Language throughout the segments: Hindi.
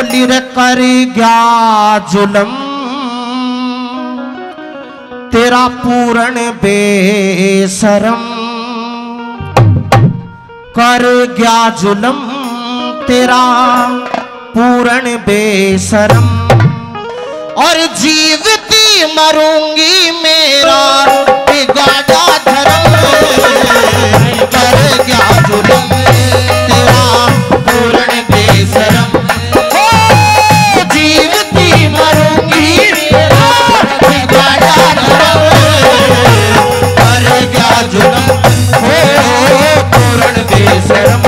बोली रे कर गया जुलम तेरा पूर्ण बेशरम, कर गया जुलम तेरा पूर्ण बेशरम, और जीवती मरूंगी मेरा बिगाड़ा धर्म, कर गया जुलम तेरा पूर्ण बेशरम, जीवती मरूंगी मेरा बिगाड़ा धर्म, कर गया जुलम पूर्ण बेशरम।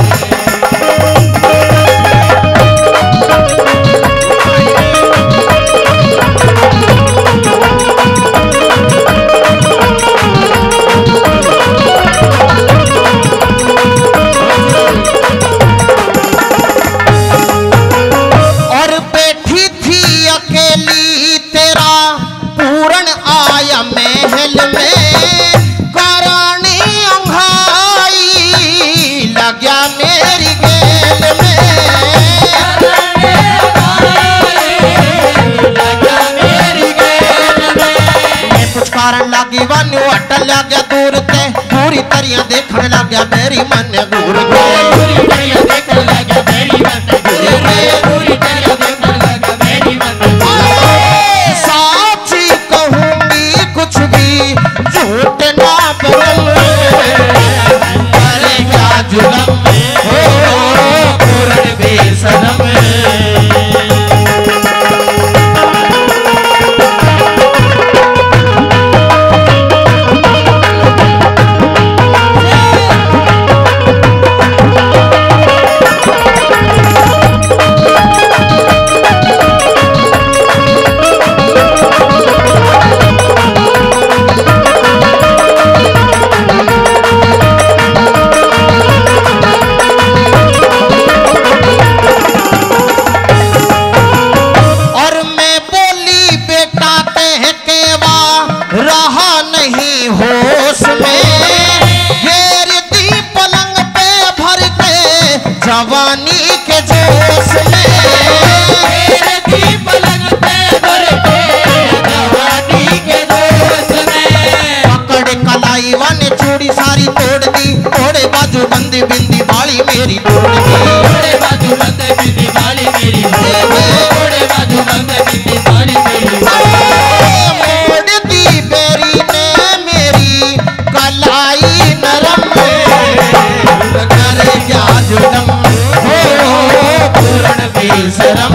अटल लग गया दूर ते पूरी तरिया देखने लग गया मेरी मन दूर पूरी तरिया देखने लग गया मेरी मन पूरी तरिया देखने लग गया मेरी मन। साची कहूंगी कुछ भी झूठ ना बोलूं, करेगा जुलम पूर्ण बेशरम। जवानी के जोश में पलंग पे भर के जवानी के जोश में, पकड़ कलाई वाने चूड़ी सारी तोड़ दी, थोड़े बाजू बंदी बिंदी बाली मेरी तोड़ दी, थोड़े बाजू बंदी बिंदी बाली मेरी, थोड़े बाजू बंदी बिंदी बाली मेरी, मोड़ दी बेरी ने मेरी कलाई नरम, करे क्या जुलम पूर्ण बेशरम।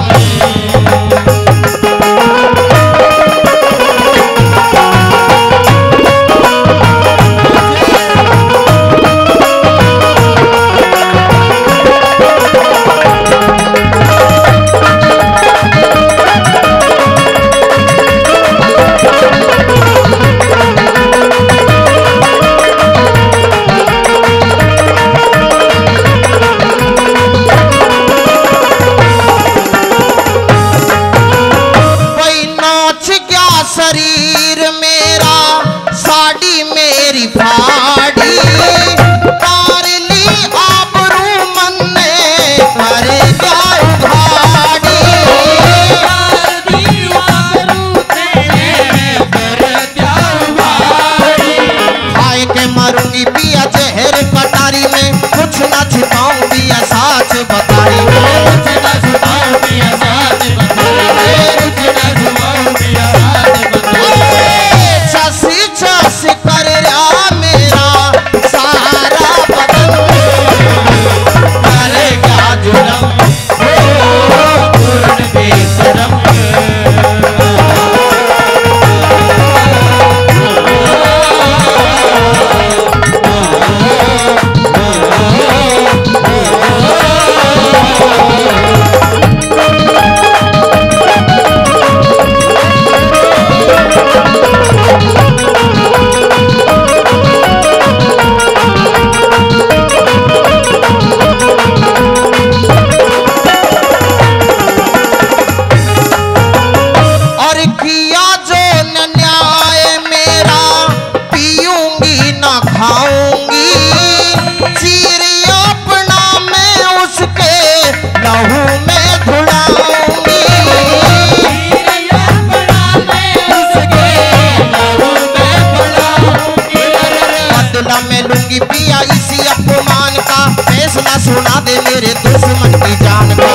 बना दे मेरे दुश्मन की जान।